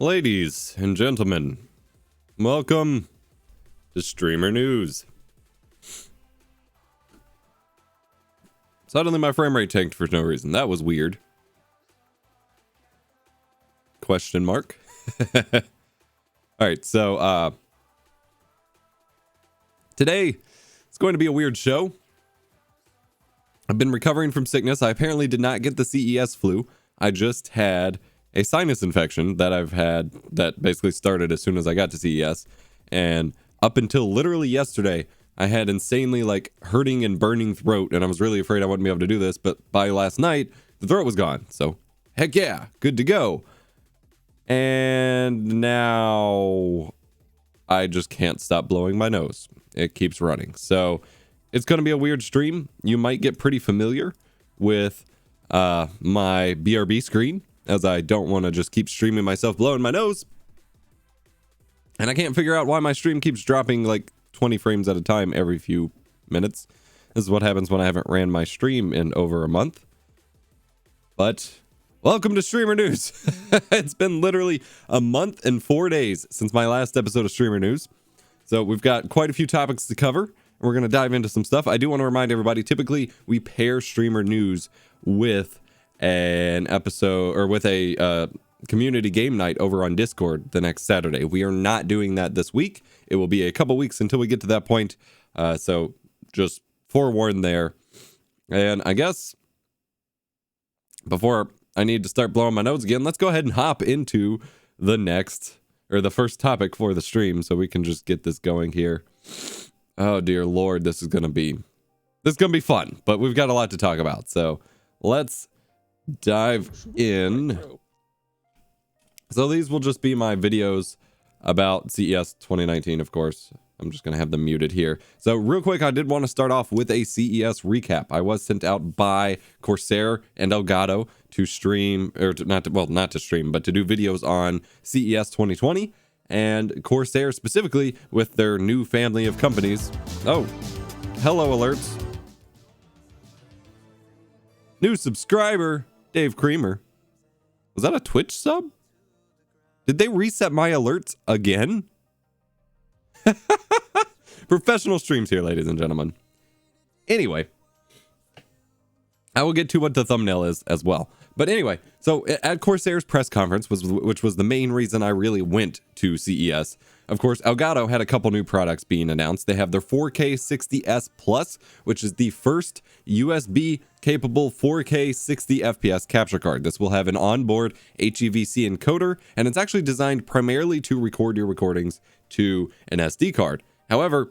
Ladies and gentlemen, welcome to Streamer News. Suddenly my frame rate tanked for no reason. That was weird. Question mark. Alright, so today it's going to be a weird show. I've been recovering from sickness. I apparently did not get the CES flu. I just had a sinus infection that I've had that basically started as soon as I got to CES. And up until literally yesterday, I had insanely hurting and burning throat, and I was really afraid I wouldn't be able to do this, but by last night, the throat was gone. So, heck yeah, good to go. And now I just can't stop blowing my nose. It keeps running. So, it's going to be a weird stream. You might get pretty familiar with my BRB screen, as I don't want to just keep streaming myself blowing my nose. And I can't figure out why my stream keeps dropping 20 frames at a time every few minutes. This is what happens when I haven't ran my stream in over a month. But welcome to Streamer News. It's been literally a month and 4 days since my last episode of Streamer News. So we've got quite a few topics to cover. We're going to dive into some stuff. I do want to remind everybody, typically we pair Streamer News with an episode or with a community game night over on Discord the next Saturday. We are not doing that this week. It will be a couple weeks until we get to that point. So just forewarned there. And I guess before I need to start blowing my nose again, let's go ahead and hop into the first topic for the stream so we can just get this going here. Oh dear Lord, this is gonna be fun, but we've got a lot to talk about. So let's dive in. So these will just be my videos about CES 2019, of course. I'm just going to have them muted here. So real quick, I did want to start off with a CES recap. I was sent out by Corsair and Elgato to stream, or not to stream, but to do videos on CES 2020. And Corsair specifically with their new family of companies. Oh, hello alerts. New subscriber, Dave Creamer. Was that a Twitch sub? Did they reset my alerts again? Professional streams here, ladies and gentlemen. Anyway, I will get to what the thumbnail is as well. But anyway, so at Corsair's press conference, which was the main reason I really went to CES, of course, Elgato had a couple new products being announced. They have their 4K 60S Plus, which is the first USB-capable 4K 60 FPS capture card. This will have an onboard HEVC encoder, and it's actually designed primarily to record your recordings to an SD card. However,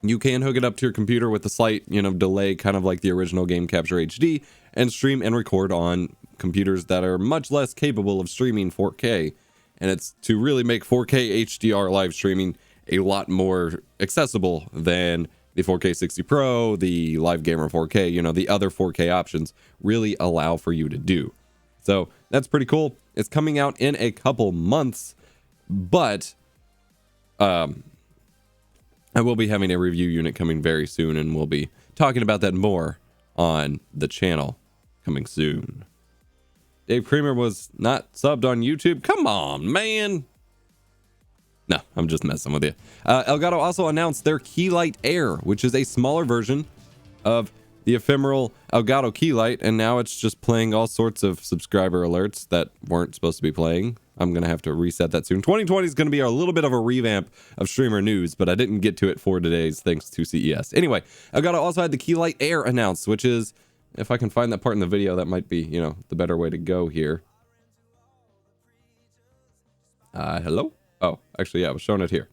you can hook it up to your computer with a slight, delay, kind of like the original Game Capture HD, and stream and record on computers that are much less capable of streaming 4K. And it's to really make 4K HDR live streaming a lot more accessible than the 4K 60 Pro, the Live Gamer 4K, the other 4K options really allow for you to do. So that's pretty cool. It's coming out in a couple months, but I will be having a review unit coming very soon, and we'll be talking about that more on the channel coming soon. Dave Creamer was not subbed on YouTube. Come on, man. No, I'm just messing with you. Elgato also announced their Keylight Air, which is a smaller version of the ephemeral Elgato Keylight, and now it's just playing all sorts of subscriber alerts that weren't supposed to be playing. I'm going to have to reset that soon. 2020 is going to be a little bit of a revamp of Streamer News, but I didn't get to it for today's thanks to CES. Anyway, Elgato also had the Keylight Air announced, which is, if I can find that part in the video, that might be, the better way to go here. Hello? Oh, actually, yeah, I was showing it here.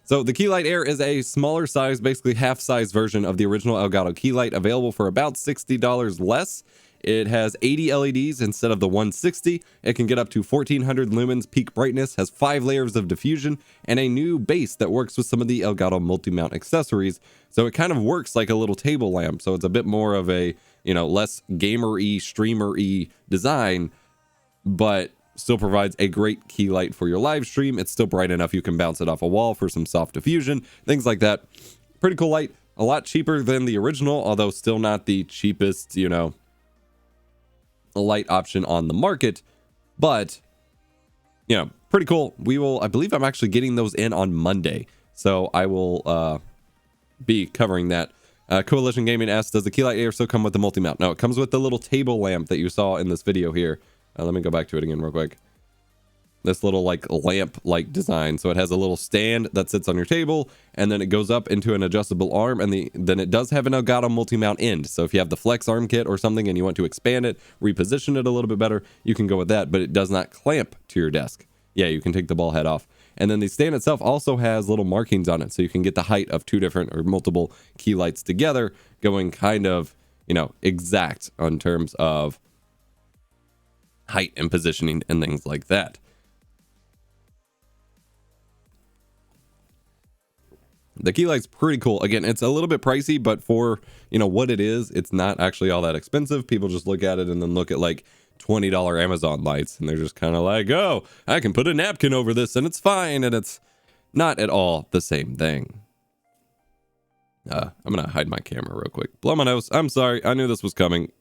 So the Keylight Air is a smaller size, basically half-size version of the original Elgato Keylight, available for about $60 less. It has 80 LEDs instead of the 160. It can get up to 1400 lumens peak brightness, has 5 layers of diffusion, and a new base that works with some of the Elgato multi-mount accessories. So it kind of works like a little table lamp. So it's a bit more of a, less gamer-y, streamer-y design, but still provides a great key light for your live stream. It's still bright enough you can bounce it off a wall for some soft diffusion, things like that. Pretty cool light. A lot cheaper than the original, although still not the cheapest, light option on the market. But you know, pretty cool. I believe I'm actually getting those in on Monday. So I will be covering that. Coalition Gaming asks, does the Keylight A still come with the multi-mount? No, it comes with the little table lamp that you saw in this video here. Let me go back to it again real quick. This little like lamp like design. So it has a little stand that sits on your table, and then it goes up into an adjustable arm, and then it does have an Elgato multi-mount end. So if you have the Flex arm kit or something and you want to expand it, reposition it a little bit better, you can go with that, but it does not clamp to your desk. Yeah, you can take the ball head off. And then the stand itself also has little markings on it, so you can get the height of two different or multiple key lights together, going kind of, you know, exact on terms of height and positioning and things like that. The key light's pretty cool. Again, it's a little bit pricey, but for, you know, what it is, it's not actually all that expensive. People just look at it and then look at like $20 Amazon lights, and they're just kind of like, oh, I can put a napkin over this and it's fine. And it's not at all the same thing. I'm gonna hide my camera real quick. Blow my nose. I'm sorry. I knew this was coming.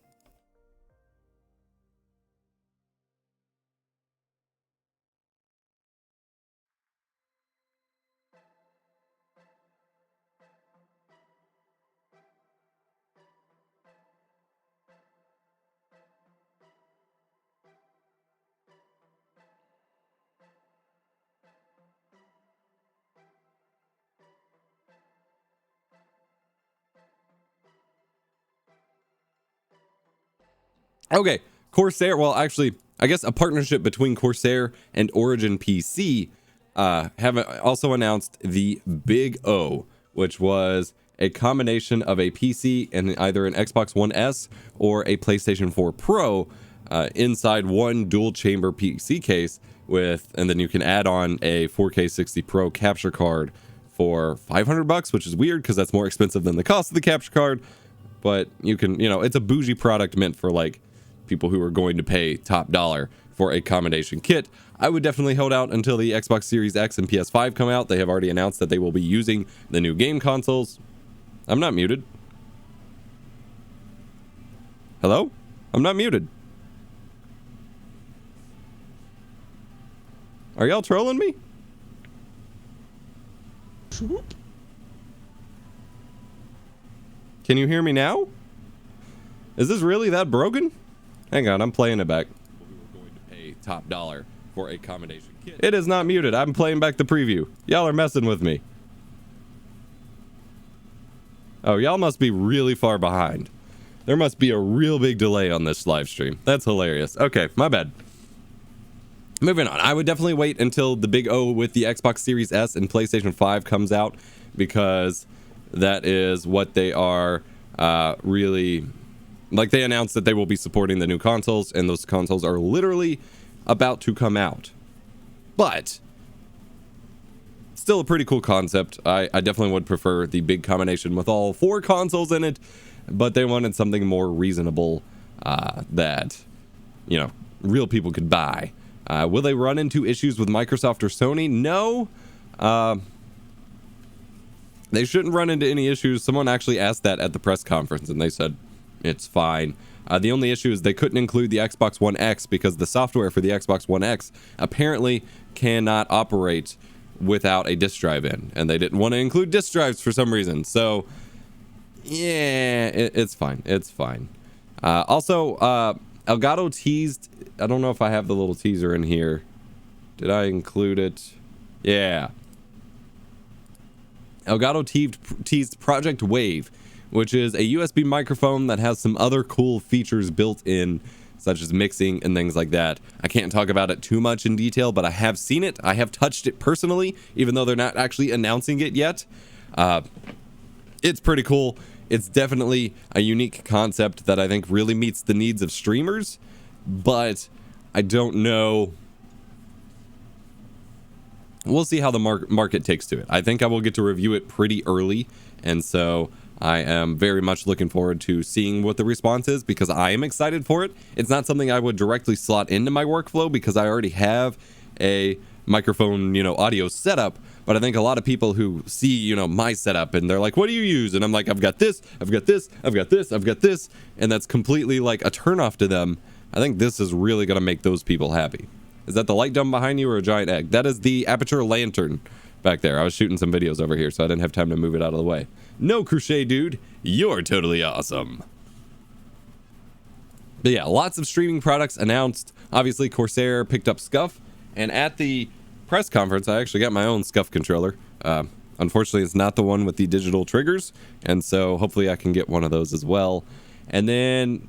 Okay, Corsair, well, actually, I guess a partnership between Corsair and Origin PC have also announced the Big O, which was a combination of a PC and either an Xbox One S or a PlayStation 4 Pro inside one dual chamber PC case and then you can add on a 4K 60 Pro capture card for $500, which is weird because that's more expensive than the cost of the capture card. But you can, you know, it's a bougie product meant for like people who are going to pay top dollar for a combination kit. I would definitely hold out until the Xbox Series X and PS5 come out. They have already announced that they will be using the new game consoles. I'm not muted. Hello? I'm not muted. Are y'all trolling me? Can you hear me now? Is this really that broken? Hang on, I'm playing it back. We were going to pay top dollar for a combination kit. It is not muted. I'm playing back the preview. Y'all are messing with me. Oh, y'all must be really far behind. There must be a real big delay on this live stream. That's hilarious. Okay, my bad. Moving on. I would definitely wait until the Big O with the Xbox Series S and PlayStation 5 comes out, because that is what they are really... Like, they announced that they will be supporting the new consoles, and those consoles are literally about to come out. But still a pretty cool concept. I definitely would prefer the big combination with all 4 consoles in it, but they wanted something more reasonable that, you know, real people could buy. Will they run into issues with Microsoft or Sony? No. They shouldn't run into any issues. Someone actually asked that at the press conference, and they said it's fine. The only issue is they couldn't include the Xbox One X because the software for the Xbox One X apparently cannot operate without a disk drive in, and they didn't want to include disk drives for some reason. So yeah, it's fine. It's fine. Also, Elgato teased, I don't know if I have the little teaser in here. Did I include it? Yeah. Elgato teased Project Wave, which is a USB microphone that has some other cool features built in, such as mixing and things like that. I can't talk about it too much in detail, but I have seen it. I have touched it personally, even though they're not actually announcing it yet. It's pretty cool. It's definitely a unique concept that I think really meets the needs of streamers, but I don't know. We'll see how the market takes to it. I think I will get to review it pretty early, and so I am very much looking forward to seeing what the response is, because I am excited for it. It's not something I would directly slot into my workflow because I already have a microphone, you know, audio setup. But I think a lot of people who see, you know, my setup and they're like, what do you use? And I'm like, I've got this, I've got this, I've got this, I've got this. And that's completely like a turnoff to them. I think this is really going to make those people happy. Is that the light dome behind you or a giant egg? That is the aperture lantern back there. I was shooting some videos over here, so I didn't have time to move it out of the way. No, Crochet Dude, you're totally awesome. But yeah, lots of streaming products announced. Obviously, Corsair picked up Scuff, and at the press conference, I actually got my own Scuff controller. Unfortunately, it's not the one with the digital triggers, and so hopefully I can get one of those as well. And then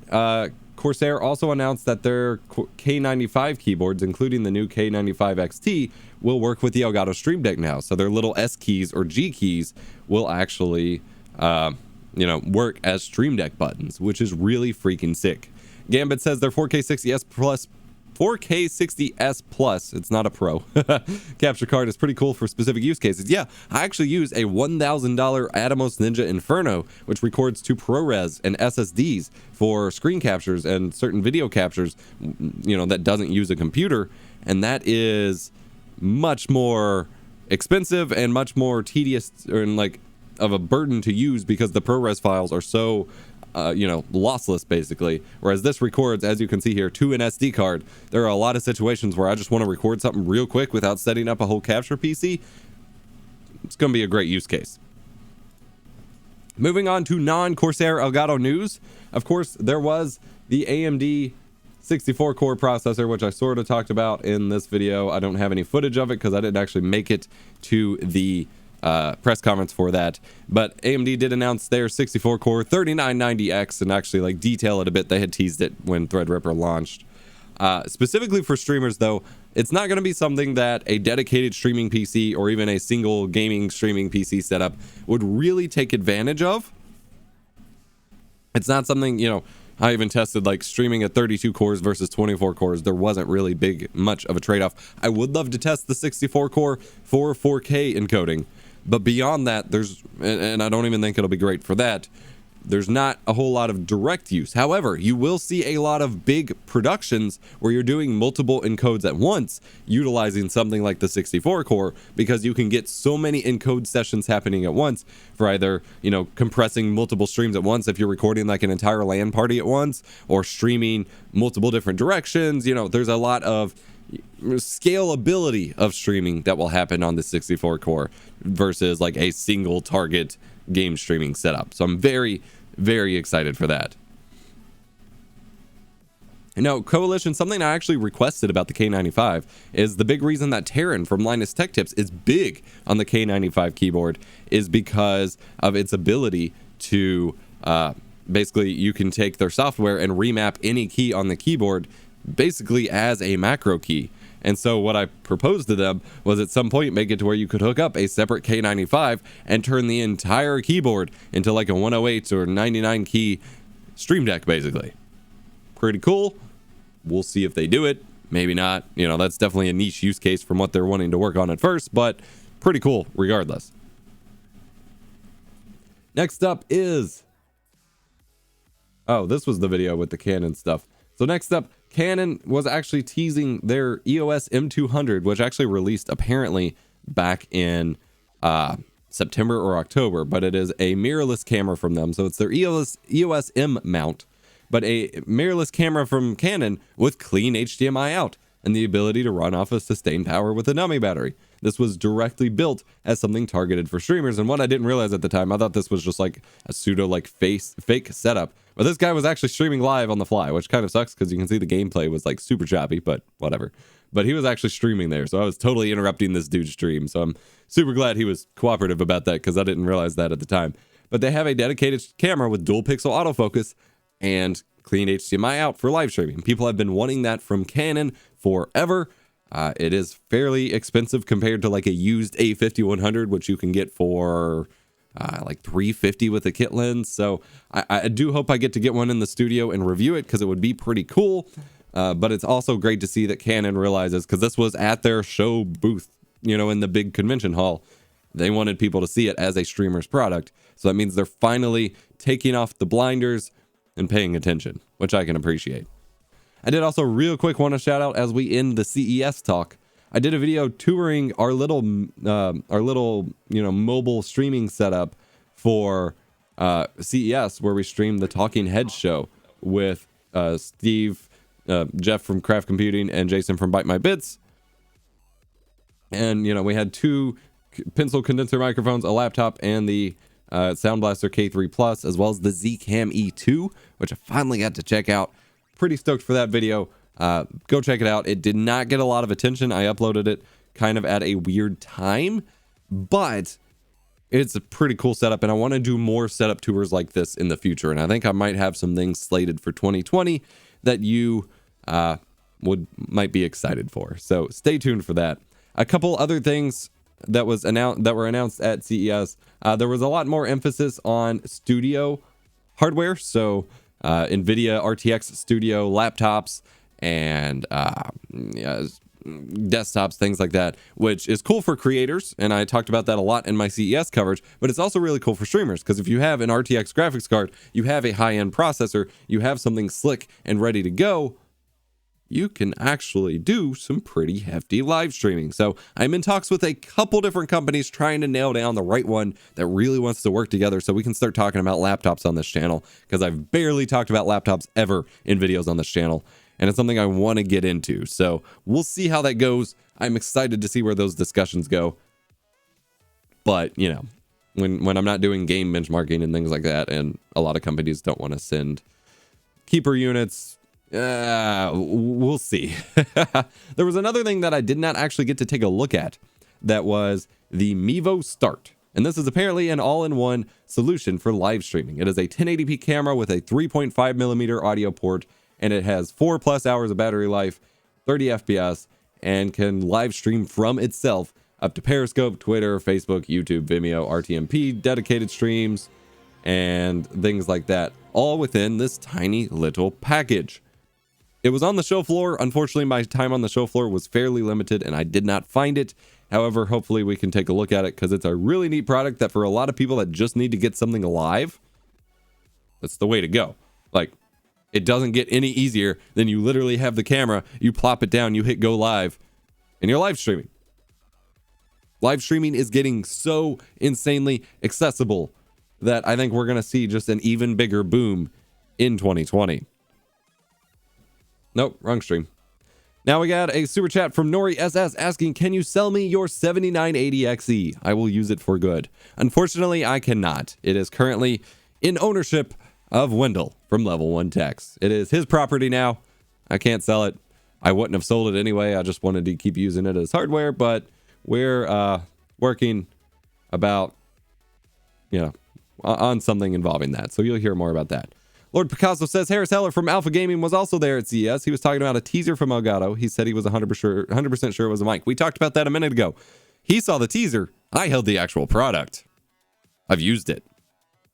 Corsair also announced that their K95 keyboards, including the new K95 XT, will work with the Elgato Stream Deck now. So their little S keys or G keys will actually, work as Stream Deck buttons, which is really freaking sick. Gambit says their 4K60S Plus, it's not a Pro, capture card is pretty cool for specific use cases. Yeah, I actually use a $1,000 Atomos Ninja Inferno, which records to ProRes and SSDs for screen captures and certain video captures, that doesn't use a computer. And that is much more expensive and much more tedious and of a burden to use because the ProRes files are so lossless basically, whereas this records, as you can see here, to an SD card. There are a lot of situations where I just want to record something real quick without setting up a whole capture PC. It's going to be a great use case. Moving on to non-Corsair Elgato news. Of course, there was the AMD 64-core processor, which I sort of talked about in this video. I don't have any footage of it because I didn't actually make it to the press conference for that, but AMD did announce their 64-core 3990X and actually detail it a bit. They had teased it when Threadripper launched. Specifically for streamers though, it's not going to be something that a dedicated streaming PC or even a single gaming streaming PC setup would really take advantage of. It's not something, I even tested streaming at 32 cores versus 24 cores. There wasn't really much of a trade-off. I would love to test the 64 core for 4K encoding. But beyond that, and I don't even think it'll be great for that, there's not a whole lot of direct use. However, you will see a lot of big productions where you're doing multiple encodes at once, utilizing something like the 64 core, because you can get so many encode sessions happening at once for either, compressing multiple streams at once if you're recording an entire LAN party at once, or streaming multiple different directions. There's a lot of scalability of streaming that will happen on the 64 core versus a single target game streaming setup. So I'm very, very excited for that. Now, Coalition, something I actually requested about the K95 is the big reason that Terran from Linus Tech Tips is big on the K95 keyboard is because of its ability to basically you can take their software and remap any key on the keyboard basically as a macro key. And so what I proposed to them was at some point make it to where you could hook up a separate K95 and turn the entire keyboard into a 108 or 99 key stream deck, basically. Pretty cool. We'll see if they do it. Maybe not. That's definitely a niche use case from what they're wanting to work on at first, but pretty cool regardless. Next up is... Oh, this was the video with the Canon stuff. So next up, Canon was actually teasing their EOS M200, which actually released apparently back in September or October, but it is a mirrorless camera from them. So it's their EOS M mount, but a mirrorless camera from Canon with clean HDMI out and the ability to run off of sustained power with a dummy battery. This was directly built as something targeted for streamers. And what I didn't realize at the time, I thought this was just a pseudo fake setup. But this guy was actually streaming live on the fly, which kind of sucks because you can see the gameplay was super choppy, but whatever. But he was actually streaming there, so I was totally interrupting this dude's stream. So I'm super glad he was cooperative about that because I didn't realize that at the time. But they have a dedicated camera with dual pixel autofocus and clean HDMI out for live streaming. People have been wanting that from Canon forever. It is fairly expensive compared to a used A5100, which you can get for $350 with a kit lens. So I do hope I get to get one in the studio and review it because it would be pretty cool. But it's also great to see that Canon realizes, because this was at their show booth, in the big convention hall, they wanted people to see it as a streamer's product. So that means they're finally taking off the blinders and paying attention, which I can appreciate. I did also real quick want to shout out as we end the CES talk. I did a video touring our little mobile streaming setup for CES, where we streamed the Talking Heads show with Steve Jeff from Craft Computing and Jason from Bite My Bits. And, you know, we had 2 pencil condenser microphones, a laptop, and the Sound Blaster K3 Plus, as well as the Zcam E2, which I finally got to check out. Pretty stoked for that video. Go check it out. It did not get a lot of attention. I uploaded it kind of at a weird time, but it's a pretty cool setup, and I want to do more setup tours like this in the future. And I think I might have some things slated for 2020 that you might be excited for. So stay tuned for that. A couple other things that were announced at CES. There was a lot more emphasis on studio hardware, so NVIDIA RTX Studio laptops and desktops, things like that, which is cool for creators, and I talked about that a lot in my CES coverage, but it's also really cool for streamers, because if you have an RTX graphics card, you have a high-end processor, you have something slick and ready to go, you can actually do some pretty hefty live streaming. So I'm in talks with a couple different companies trying to nail down the right one that really wants to work together so we can start talking about laptops on this channel, because I've barely talked about laptops ever in videos on this channel, and it's something I want to get into. So we'll see how that goes. I'm excited to see where those discussions go. But, you know, when I'm not doing game benchmarking and things like that, and a lot of companies don't want to send keeper units, we'll see. There was another thing that I did not actually get to take a look at. That was the Mevo Start. And this is apparently an all-in-one solution for live streaming. It is a 1080p camera with a 3.5 millimeter audio port, and it has 4+ hours of battery life, 30 FPS, and can live stream from itself up to Periscope, Twitter, Facebook, YouTube, Vimeo, RTMP, dedicated streams, and things like that, all within this tiny little package. It was on the show floor. Unfortunately, my time on the show floor was fairly limited and I did not find it. However, hopefully we can take a look at it, because it's a really neat product that for a lot of people that just need to get something live, that's the way to go. Like, it doesn't get any easier than you literally have the camera, you plop it down, you hit go live, and you're live streaming. Live streaming is getting so insanely accessible that I think we're going to see just an even bigger boom in 2020. Nope, wrong stream. Now we got a super chat from Nori SS asking, can you sell me your 7980XE? I will use it for good. Unfortunately, I cannot. It is currently in ownership of Wendell from Level 1 Techs. It is his property now. I can't sell it. I wouldn't have sold it anyway. I just wanted to keep using it as hardware, but we're working about, you know, on something involving that. So you'll hear more about that. Lord Picasso says Harris Heller from Alpha Gaming was also there at CES. He was talking about a teaser from Elgato. He said he was 100% sure it was a mic. We talked about that a minute ago. He saw the teaser. I held the actual product. I've used it.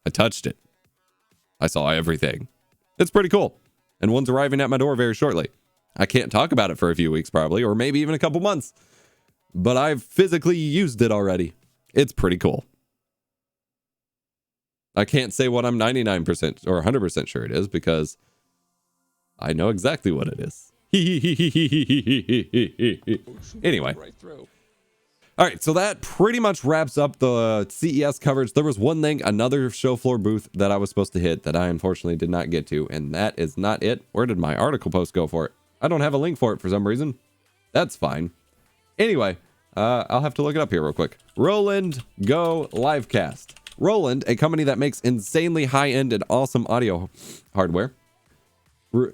I touched it. I saw everything. It's pretty cool. And one's arriving at my door very shortly. I can't talk about it for a few weeks probably, or maybe even a couple months. But I've physically used it already. It's pretty cool. I can't say what I'm 99% or 100% sure it is, because I know exactly what it is. Anyway. All right, so that pretty much wraps up the CES coverage. There was one thing, another show floor booth that I was supposed to hit that I unfortunately did not get to, and that is not it. Where did my article post go for it? I don't have a link for it for some reason. That's fine. Anyway, I'll have to look it up here real quick. Roland Go Livecast. Roland, a company that makes insanely high-end and awesome audio hardware,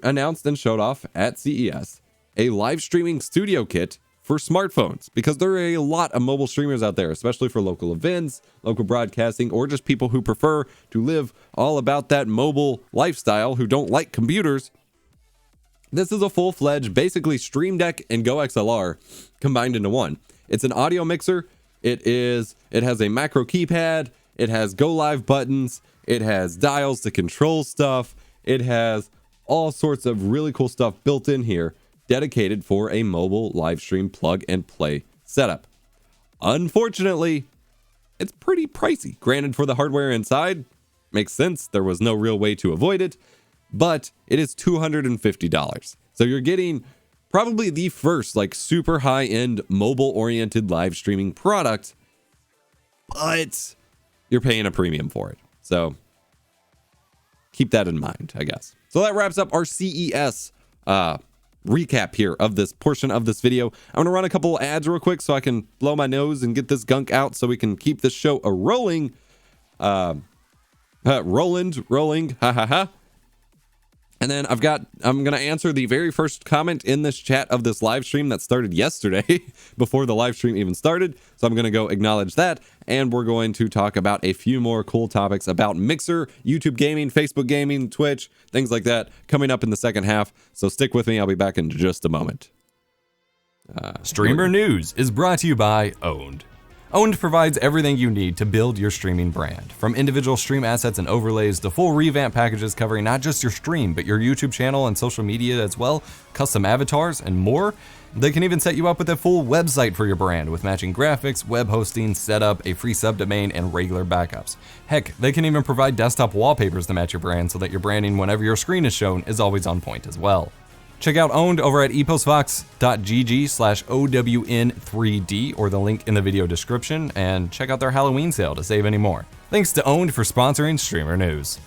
announced and showed off at CES a live streaming studio kit for smartphones, because there are a lot of mobile streamers out there, especially for local events, local broadcasting, or just people who prefer to live all about that mobile lifestyle who don't like computers. This is a full-fledged, basically Stream Deck and Go XLR combined into one. It's an audio mixer. It has a macro keypad. It has go live buttons. It has dials to control stuff. It has all sorts of really cool stuff built in here, dedicated for a mobile live stream plug and play setup. Unfortunately, it's pretty pricey. Granted, for the hardware inside, makes sense. There was no real way to avoid it, but it is $250. So you're getting probably the first like super high-end mobile oriented live streaming product, but you're paying a premium for it. So keep that in mind, I guess. So that wraps up our CES recap here of this portion of this video. I'm gonna run a couple ads real quick so I can blow my nose and get this gunk out so we can keep this show a rolling. Rolling, ha ha ha. And then I'm going to answer the very first comment in this chat of this live stream that started yesterday before the live stream even started. So I'm going to go acknowledge that. And we're going to talk about a few more cool topics about Mixer, YouTube gaming, Facebook gaming, Twitch, things like that coming up in the second half. So stick with me. I'll be back in just a moment. Streamer News is brought to you by Owned. Owned provides everything you need to build your streaming brand, from individual stream assets and overlays to full revamp packages covering not just your stream, but your YouTube channel and social media as well, custom avatars, and more. They can even set you up with a full website for your brand with matching graphics, web hosting, setup, a free subdomain, and regular backups. Heck, they can even provide desktop wallpapers to match your brand so that your branding whenever your screen is shown is always on point as well. Check out Owned over at eposvox.gg/OWN3D or the link in the video description, and check out their Halloween sale to save any more. Thanks to Owned for sponsoring Streamer News.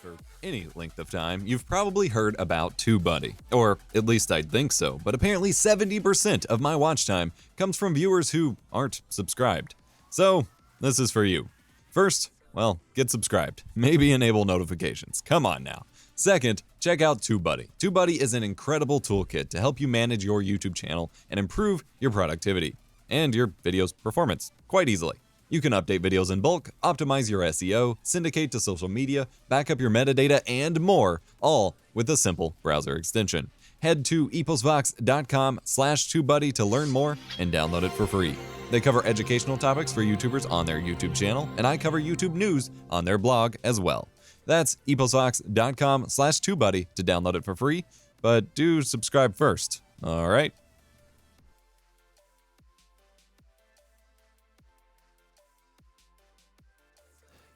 For any length of time, you've probably heard about TubeBuddy, or at least I'd think so, but apparently 70% of my watch time comes from viewers who aren't subscribed. So, this is for you. First, well, get subscribed. Maybe enable notifications. Come on now. Second, check out TubeBuddy. TubeBuddy is an incredible toolkit to help you manage your YouTube channel and improve your productivity and your video's performance quite easily. You can update videos in bulk, optimize your SEO, syndicate to social media, back up your metadata, and more, all with a simple browser extension. Head to eposvox.com/TubeBuddy to learn more and download it for free. They cover educational topics for YouTubers on their YouTube channel, and I cover YouTube news on their blog as well. That's eposvox.com/TubeBuddy to download it for free, but do subscribe first, all right?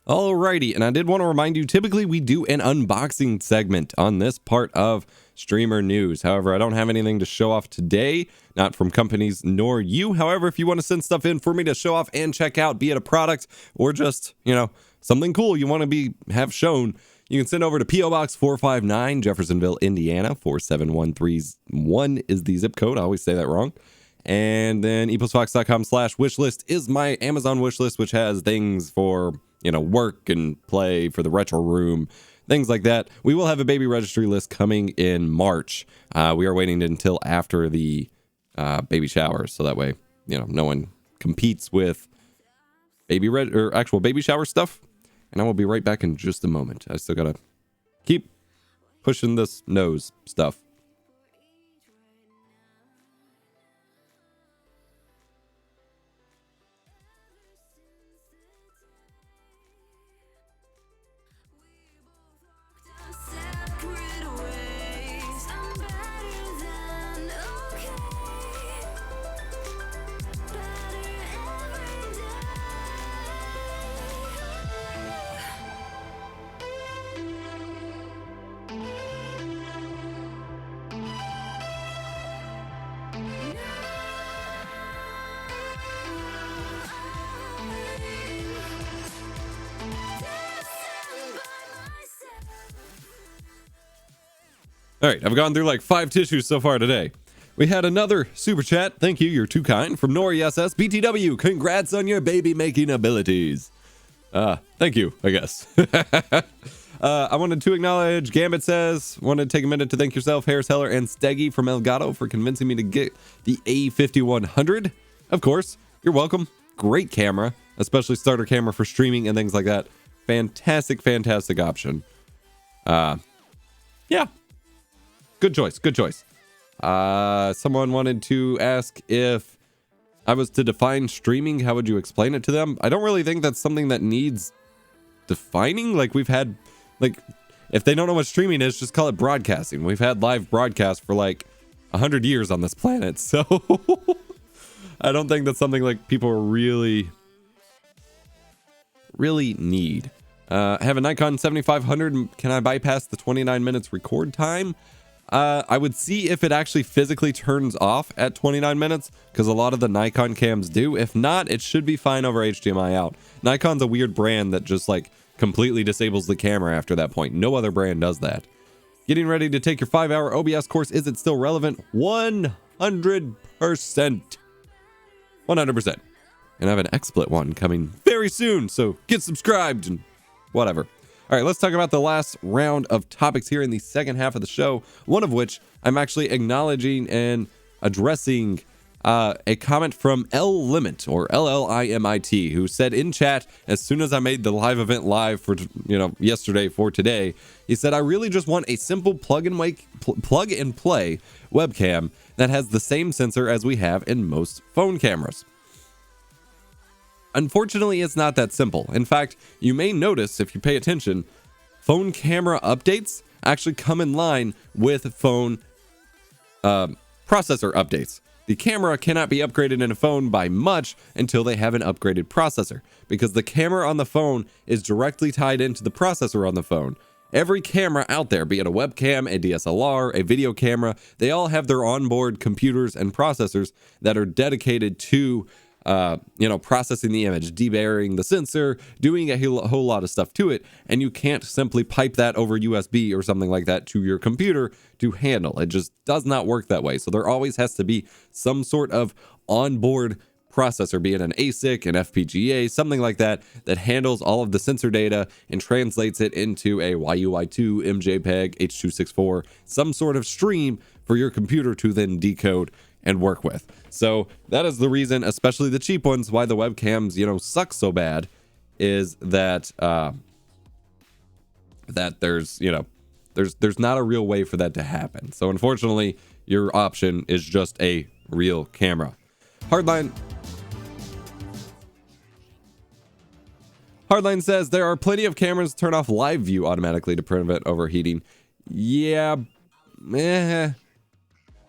Alrighty, and I did want to remind you, typically we do an unboxing segment on this part of Streamer News. However, I don't have anything to show off today, not from companies nor you. However, if you want to send stuff in for me to show off and check out, be it a product or just, something cool you want to have shown, you can send over to P.O. Box 459, Jeffersonville, Indiana. 47131 is the zip code. I always say that wrong. And then eposvox.com/wishlist is my Amazon wishlist, which has things for work and play for the retro room, things like that. We will have a baby registry list coming in March. We are waiting until after the baby showers, so that way, no one competes with actual baby shower stuff. And I will be right back in just a moment. I still gotta keep pushing this nose stuff. All right, I've gone through like 5 tissues so far today. We had another super chat. Thank you, you're too kind. From Nori SS. BTW, congrats on your baby making abilities. Thank you, I guess. I wanted to acknowledge, Gambit says, wanted to take a minute to thank yourself, Harris Heller, and Steggy from Elgato for convincing me to get the A5100. Of course, you're welcome. Great camera, especially starter camera for streaming and things like that. Fantastic, fantastic option. Yeah. Good choice. Good choice. Someone wanted to ask if I was to define streaming, how would you explain it to them? I don't really think that's something that needs defining. Like, we've had, if they don't know what streaming is, just call it broadcasting. We've had live broadcasts for 100 years on this planet. So I don't think that's something people really need. I have a Nikon 7500. Can I bypass the 29 minutes record time? I would see if it actually physically turns off at 29 minutes, because a lot of the Nikon cams do. If not, it should be fine over HDMI out. Nikon's a weird brand that just completely disables the camera after that point. No other brand does that. Getting ready to take your 5-hour OBS course. Is it still relevant? 100%. 100%. And I have an XSplit one coming very soon, so get subscribed and whatever. All right, let's talk about the last round of topics here in the second half of the show, one of which I'm actually acknowledging and addressing a comment from LLimit, or LLIMIT, who said in chat, as soon as I made the live event live for, yesterday for today, he said, I really just want a simple plug and play webcam that has the same sensor as we have in most phone cameras. Unfortunately, it's not that simple. In fact, you may notice, if you pay attention, phone camera updates actually come in line with phone processor updates. The camera cannot be upgraded in a phone by much until they have an upgraded processor, because the camera on the phone is directly tied into the processor on the phone. Every camera out there, be it a webcam, a DSLR, a video camera, they all have their onboard computers and processors that are dedicated to processing the image, deburring the sensor, doing a whole lot of stuff to it, and you can't simply pipe that over USB or something like that to your computer to handle. It just does not work that way. So there always has to be some sort of onboard processor, be it an ASIC, an FPGA, something like that, that handles all of the sensor data and translates it into a YUI2, MJPEG, H.264, some sort of stream for your computer to then decode and work with. So that is the reason, especially the cheap ones, why the webcams, suck so bad, is that there's not a real way for that to happen. So unfortunately, your option is just a real camera. Hardline says there are plenty of cameras turn off live view automatically to prevent overheating. Yeah,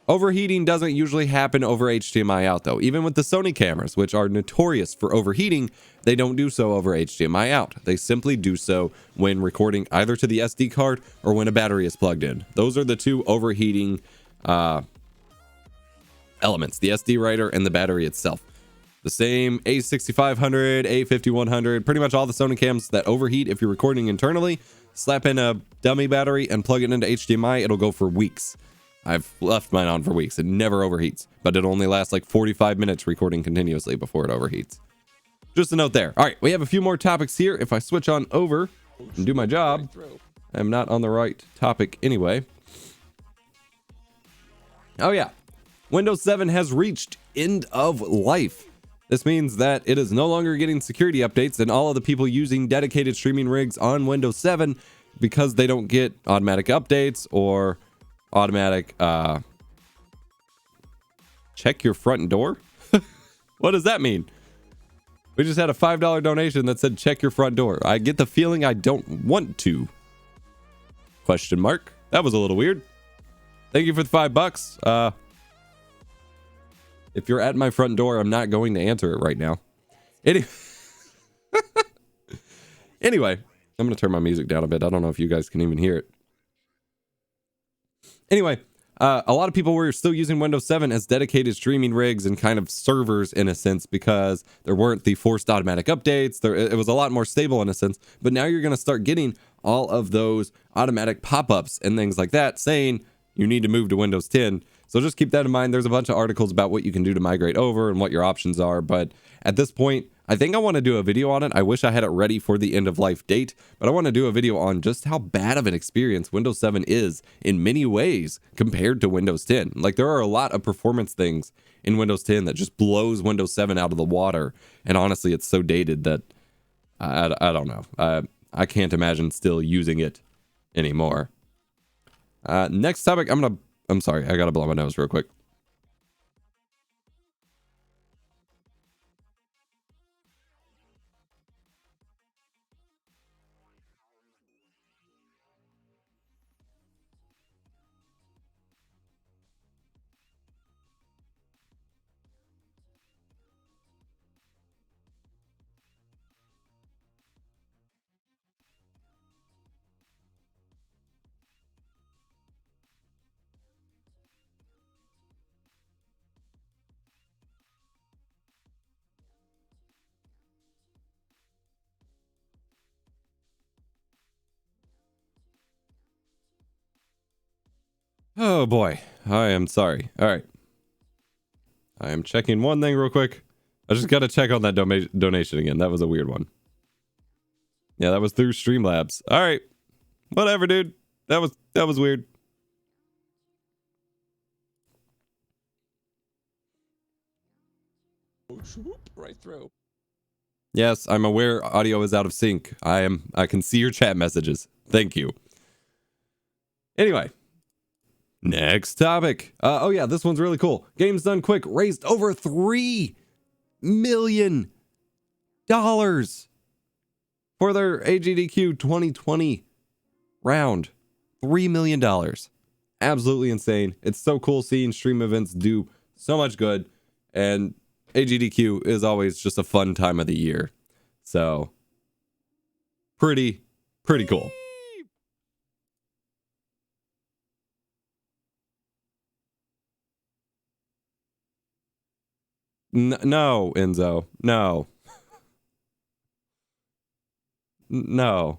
overheating doesn't usually happen over HDMI out, though. Even with the Sony cameras, which are notorious for overheating, they don't do so over HDMI out. They simply do so when recording either to the SD card or when a battery is plugged in. Those are the two overheating elements, the SD writer and the battery itself. The same A6500, A5100, pretty much all the Sony cams that overheat if you're recording internally, slap in a dummy battery and plug it into HDMI, it'll go for weeks. I've left mine on for weeks. It never overheats, but it only lasts like 45 minutes recording continuously before it overheats. Just a note there. All right, we have a few more topics here. If I switch on over and do my job, I'm not on the right topic anyway. Oh yeah, Windows 7 has reached end of life. This means that it is no longer getting security updates, and all of the people using dedicated streaming rigs on Windows 7, because they don't get automatic updates or automatic check your front door. What does that mean? We just had a $5 donation that said check your front door. I get the feeling I don't want to. Question mark. That was a little weird. Thank you for the $5. If you're at my front door, I'm not going to answer it right now. Anyway, I'm going to turn my music down a bit. I don't know if you guys can even hear it. Anyway, a lot of people were still using Windows 7 as dedicated streaming rigs and kind of servers in a sense, because there weren't the forced automatic updates. It was a lot more stable in a sense, but now you're going to start getting all of those automatic pop-ups and things like that saying you need to move to Windows 10. So just keep that in mind. There's a bunch of articles about what you can do to migrate over and what your options are, but at this point, I think I want to do a video on it. I wish I had it ready for the end of life date, but I want to do a video on just how bad of an experience Windows 7 is in many ways compared to Windows 10. Like, there are a lot of performance things in Windows 10 that just blows Windows 7 out of the water. And honestly, it's so dated that I don't know. I can't imagine still using it anymore. Next topic, I'm sorry, I gotta blow my nose real quick. Oh boy, I am sorry. All right. I am checking one thing real quick. I just got to check on that donation again. That was a weird one. Yeah, that was through Streamlabs. All right. Whatever, dude. That was weird. Right through. Yes, I'm aware audio is out of sync. I can see your chat messages. Thank you. Anyway, next topic. Oh yeah, this one's really cool. Games Done Quick raised over $3 million for their AGDQ 2020 round. $3 million. Absolutely insane. It's so cool seeing stream events do so much good, and AGDQ is always just a fun time of the year. So pretty cool. No, Enzo. No. No.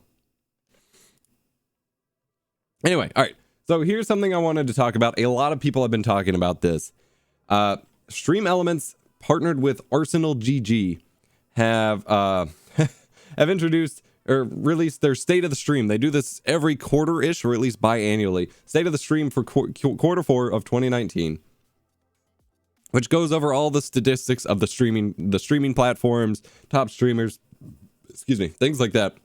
Anyway, all right. So here's something I wanted to talk about. A lot of people have been talking about this. StreamElements partnered with Arsenal GG have have introduced or released their State of the Stream. They do this every quarter-ish, or at least biannually. State of the Stream for quarter 4 of 2019, which goes over all the statistics of the streaming platforms, top streamers, excuse me, things like that.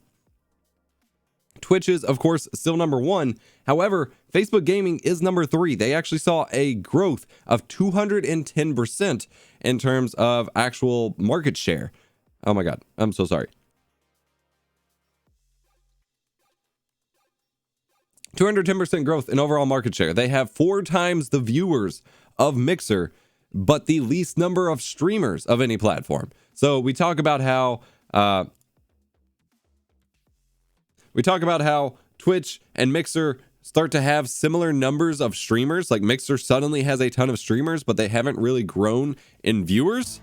Twitch is, of course, still number 1. However, Facebook Gaming is number 3. They actually saw a growth of 210% in terms of actual market share. Oh my God, I'm so sorry. 210% growth in overall market share. They have 4 times the viewers of Mixer, but the least number of streamers of any platform. So we talk about how Twitch and Mixer start to have similar numbers of streamers. Like Mixer suddenly has a ton of streamers, but they haven't really grown in viewers.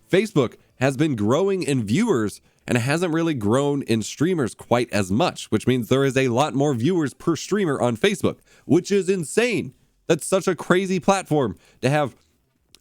Facebook has been growing in viewers and it hasn't really grown in streamers quite as much, which means there is a lot more viewers per streamer on Facebook, which is insane. That's such a crazy platform to have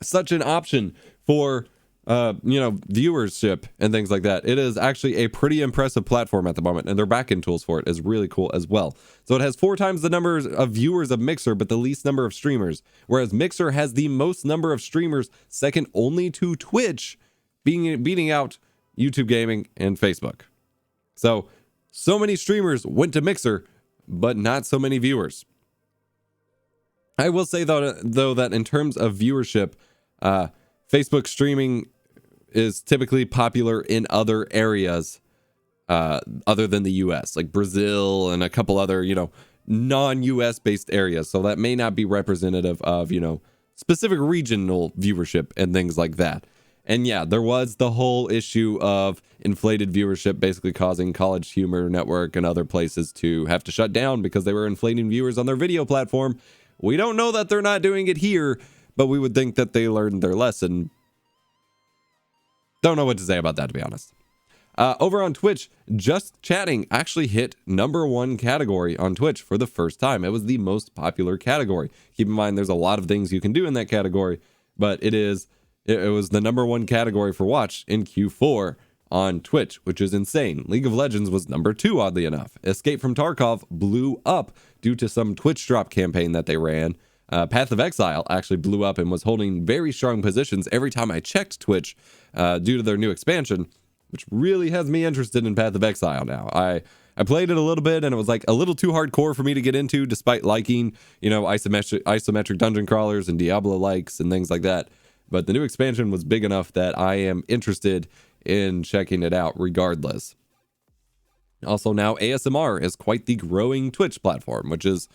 such an option for viewership and things like that. It is actually a pretty impressive platform at the moment, and their backend tools for it is really cool as well. So it has 4 times the number of viewers of Mixer, but the least number of streamers, whereas Mixer has the most number of streamers, second only to Twitch, beating out YouTube Gaming and Facebook. So many streamers went to Mixer, but not so many viewers. I will say though that in terms of viewership, Facebook streaming is typically popular in other areas other than the US, like Brazil and a couple other, non-US based areas. So that may not be representative of, specific regional viewership and things like that. And yeah, there was the whole issue of inflated viewership, basically causing College Humor Network and other places to have to shut down because they were inflating viewers on their video platform. We don't know that they're not doing it here, but we would think that they learned their lesson. Don't know what to say about that, to be honest. Over on Twitch, just chatting actually hit number 1 category on Twitch for the first time. It was the most popular category. Keep in mind, there's a lot of things you can do in that category, but it was the number 1 category for watch in Q4 on Twitch, which is insane. League of Legends was number 2, oddly enough. Escape from Tarkov blew up due to some Twitch drop campaign that they ran. Path of Exile actually blew up and was holding very strong positions every time I checked Twitch due to their new expansion, which really has me interested in Path of Exile now. I played it a little bit and it was like a little too hardcore for me to get into, despite liking, isometric dungeon crawlers and Diablo likes and things like that. But the new expansion was big enough that I am interested in checking it out regardless. Also, now ASMR is quite the growing Twitch platform, which is,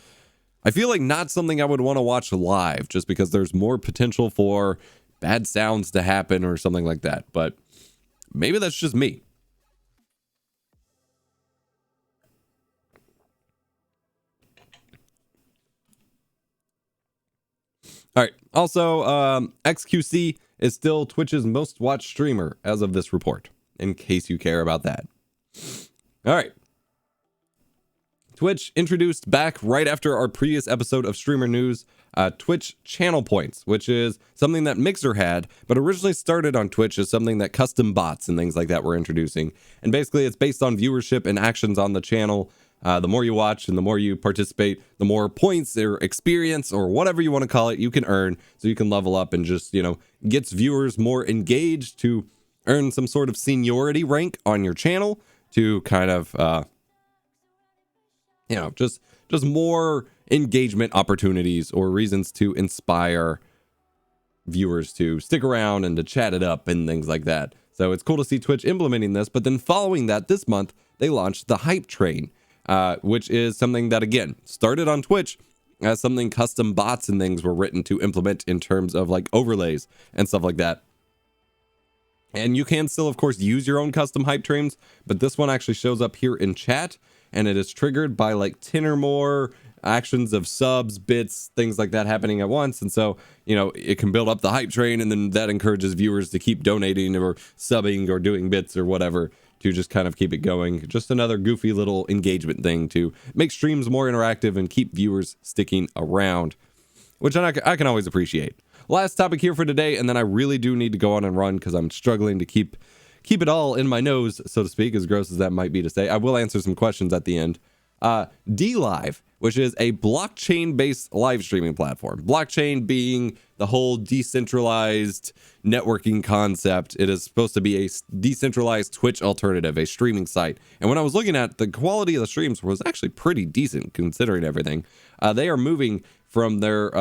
I feel like, not something I would want to watch live just because there's more potential for bad sounds to happen or something like that. But maybe that's just me. All right. Also, XQC is still Twitch's most watched streamer as of this report, in case you care about that. All right. Twitch introduced back right after our previous episode of Streamer News, Twitch channel points, which is something that Mixer had, but originally started on Twitch as something that custom bots and things like that were introducing. And basically it's based on viewership and actions on the channel. The more you watch and the more you participate, the more points or experience or whatever you want to call it, you can earn, so you can level up and just, gets viewers more engaged to earn some sort of seniority rank on your channel to kind of, just more engagement opportunities or reasons to inspire viewers to stick around and to chat it up and things like that. So it's cool to see Twitch implementing this. But then following that, this month, they launched the Hype Train, which is something that, again, started on Twitch as something custom bots and things were written to implement in terms of like overlays and stuff like that. And you can still, of course, use your own custom hype trains, but this one actually shows up here in chat, and it is triggered by like 10 or more actions of subs, bits, things like that happening at once. And so, it can build up the hype train, and then that encourages viewers to keep donating or subbing or doing bits or whatever to just kind of keep it going. Just another goofy little engagement thing to make streams more interactive and keep viewers sticking around, which I can always appreciate. Last topic here for today, and then I really do need to go on and run because I'm struggling to keep it all in my nose, so to speak, as gross as that might be to say. I will answer some questions at the end. DLive, which is a blockchain-based live streaming platform. Blockchain being the whole decentralized networking concept. It is supposed to be a decentralized Twitch alternative, a streaming site. And when I was looking at the quality of the streams was actually pretty decent considering everything. They are moving from their...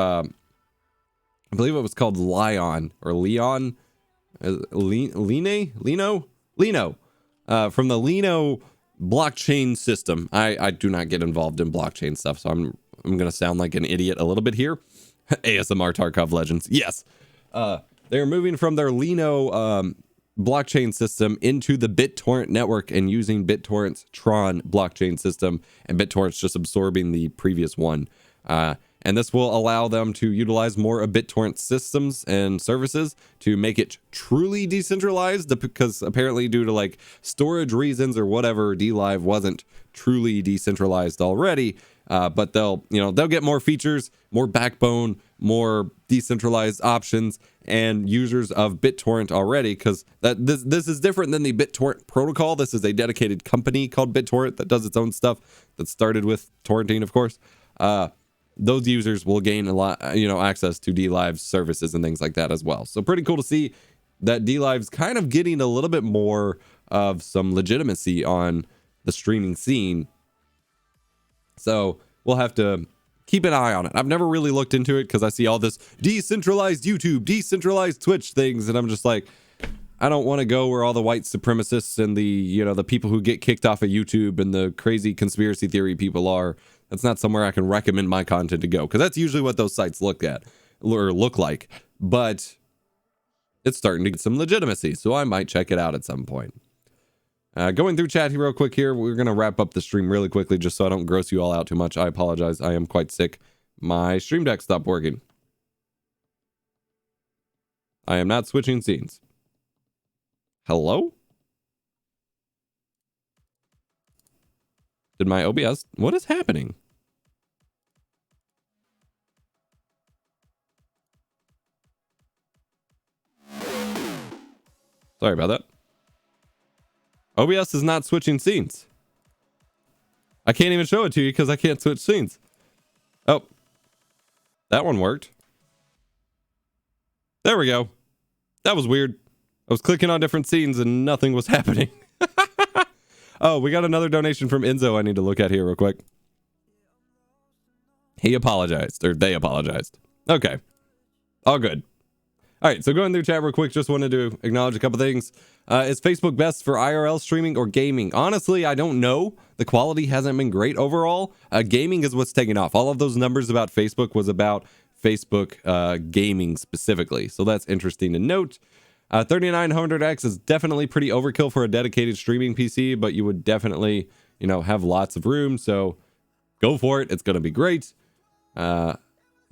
I believe it was called Lion or Leon, Lino, from the Lino blockchain system. I do not get involved in blockchain stuff, so I'm gonna sound like an idiot a little bit here. ASMR Tarkov Legends, yes. They're moving from their Lino blockchain system into the BitTorrent network and using BitTorrent's Tron blockchain system, and BitTorrent's just absorbing the previous one. And this will allow them to utilize more of BitTorrent systems and services to make it truly decentralized, because apparently due to like storage reasons or whatever, DLive wasn't truly decentralized already. But they'll get more features, more backbone, more decentralized options, and users of BitTorrent already, because this is different than the BitTorrent protocol. This is a dedicated company called BitTorrent that does its own stuff that started with torrenting, of course. Those users will gain a lot, access to DLive's services and things like that as well. So pretty cool to see that DLive's kind of getting a little bit more of some legitimacy on the streaming scene. So we'll have to keep an eye on it. I've never really looked into it because I see all this decentralized YouTube, decentralized Twitch things, and I'm just like, I don't want to go where all the white supremacists and the people who get kicked off of YouTube and the crazy conspiracy theory people are. That's not somewhere I can recommend my content to go, because that's usually what those sites look like. But it's starting to get some legitimacy, so I might check it out at some point. Going through chat here real quick here, we're going to wrap up the stream really quickly just so I don't gross you all out too much. I apologize. I am quite sick. My stream deck stopped working. I am not switching scenes. Hello? Did my OBS... What is happening? Sorry about that. OBS is not switching scenes. I can't even show it to you because I can't switch scenes. Oh. That one worked. There we go. That was weird. I was clicking on different scenes and nothing was happening. Oh, we got another donation from Enzo I need to look at here real quick. He apologized, or they apologized. Okay. All good. All right, so going through chat real quick, just wanted to acknowledge a couple things. Is Facebook best for IRL streaming or gaming? Honestly, I don't know. The quality hasn't been great overall. Gaming is what's taking off. All of those numbers about Facebook was about Facebook gaming specifically. So that's interesting to note. 3900X is definitely pretty overkill for a dedicated streaming PC, but you would definitely, have lots of room. So go for it. It's going to be great. Hey,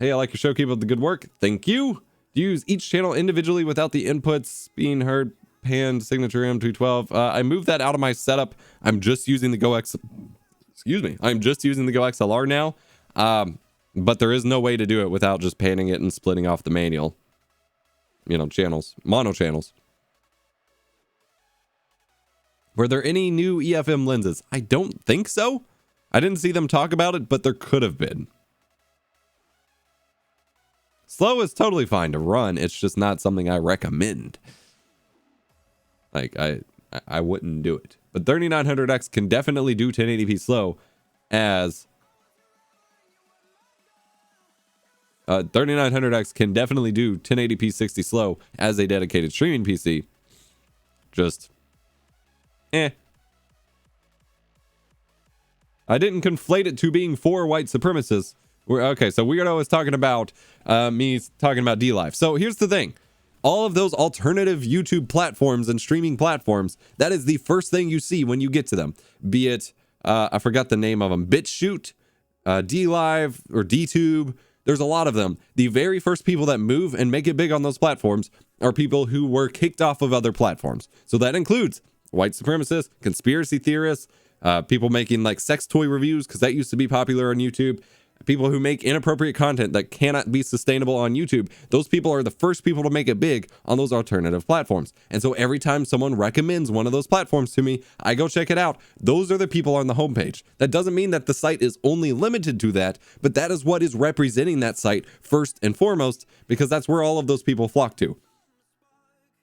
I like your show. Keep up the good work. Thank you. Do you use each channel individually without the inputs being heard? Pan signature M212. I moved that out of my setup. I'm just using the excuse me, I'm just using the Go XLR now. But there is no way to do it without just panning it and splitting off the manual, channels, mono channels. Were there any new EFM lenses? I don't think so. I didn't see them talk about it, but there could have been. Slow is totally fine to run. It's just not something I recommend. Like, I wouldn't do it. But 3900X can definitely do 1080p slow as... 3900X can definitely do 1080p 60 slow as a dedicated streaming PC. Just... I didn't conflate it to being for white supremacists. Okay, so Weirdo is talking about me talking about DLive. So here's the thing. All of those alternative YouTube platforms and streaming platforms, that is the first thing you see when you get to them. Be it, I forgot the name of them, BitChute, DLive, or DTube. There's a lot of them. The very first people that move and make it big on those platforms are people who were kicked off of other platforms. So that includes white supremacists, conspiracy theorists, people making like sex toy reviews, because that used to be popular on YouTube. People who make inappropriate content that cannot be sustainable on YouTube. Those people are the first people to make it big on those alternative platforms. And so every time someone recommends one of those platforms to me, I go check it out. Those are the people on the homepage. That doesn't mean that the site is only limited to that, but that is what is representing that site first and foremost, because that's where all of those people flock to.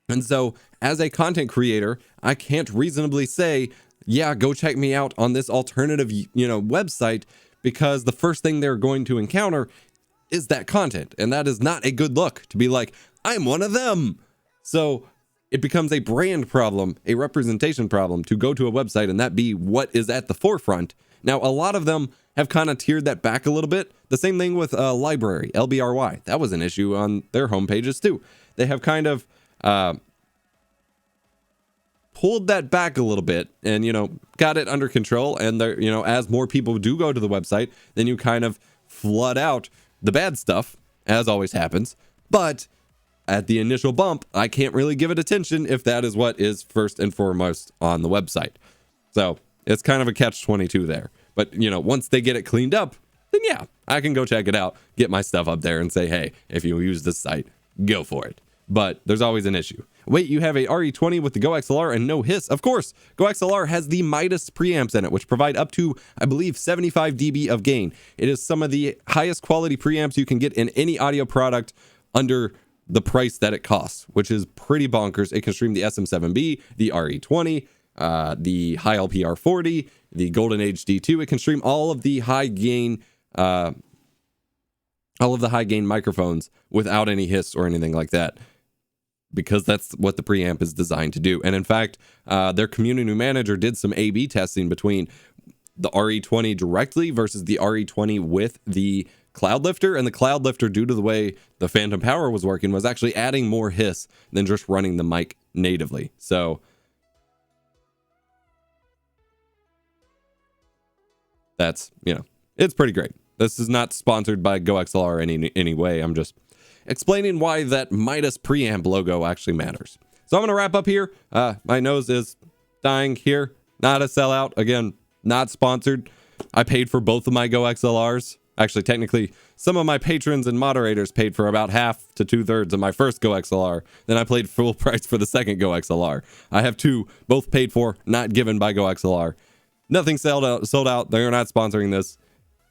And so as a content creator, I can't reasonably say, yeah, go check me out on this alternative, website, because the first thing they're going to encounter is that content. And that is not a good look to be like, I'm one of them. So it becomes a brand problem, a representation problem to go to a website and that be what is at the forefront. Now, a lot of them have kind of tiered that back a little bit. The same thing with Library, LBRY. That was an issue on their homepages too. They have kind of pulled that back a little bit and, got it under control. And there, as more people do go to the website, then you kind of flood out the bad stuff, as always happens. But at the initial bump, I can't really give it attention if that is what is first and foremost on the website. So it's kind of a catch-22 there. But, once they get it cleaned up, then yeah, I can go check it out, get my stuff up there and say, hey, if you use this site, go for it. But there's always an issue. Wait, you have a RE20 with the Go XLR and no hiss? Of course, Go XLR has the Midas preamps in it, which provide up to, I believe, 75 dB of gain. It is some of the highest quality preamps you can get in any audio product under the price that it costs, which is pretty bonkers. It can stream the SM7B, the RE20, the High LPR40, the Golden HD2. It can stream all of the high gain microphones without any hiss or anything like that, because that's what the preamp is designed to do. And in fact, their community manager did some A/B testing between the RE20 directly versus the RE20 with the Cloud Lifter, and the Cloud Lifter, due to the way the Phantom Power was working, was actually adding more hiss than just running the mic natively. So that's, it's pretty great. This is not sponsored by Go XLR in any way. I'm just explaining why that Midas preamp logo actually matters. So I'm going to wrap up here. My nose is dying here. Not a sellout. Again, not sponsored. I paid for both of my Go XLRs. Actually, technically, some of my patrons and moderators paid for about half to 2/3 of my first Go XLR. Then I paid full price for the second Go XLR. I have two, both paid for, not given by Go XLR. Nothing sold out. They're not sponsoring this.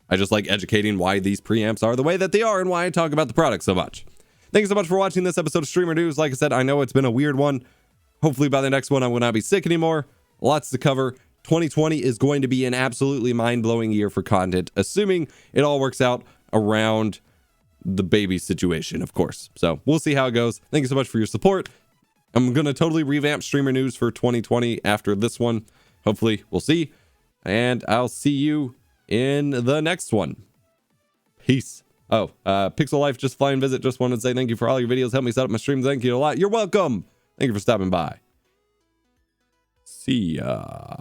I just like educating why these preamps are the way that they are and why I talk about the product so much. Thank you so much for watching this episode of Streamer News. Like I said, I know it's been a weird one. Hopefully by the next one, I will not be sick anymore. Lots to cover. 2020 is going to be an absolutely mind-blowing year for content, assuming it all works out around the baby situation, of course. So we'll see how it goes. Thank you so much for your support. I'm going to totally revamp Streamer News for 2020 after this one. Hopefully, we'll see. And I'll see you in the next one. Peace. Oh, Pixel Life, just flying visit. Just wanted to say thank you for all your videos. Help me set up my stream. Thank you a lot. You're welcome. Thank you for stopping by. See ya.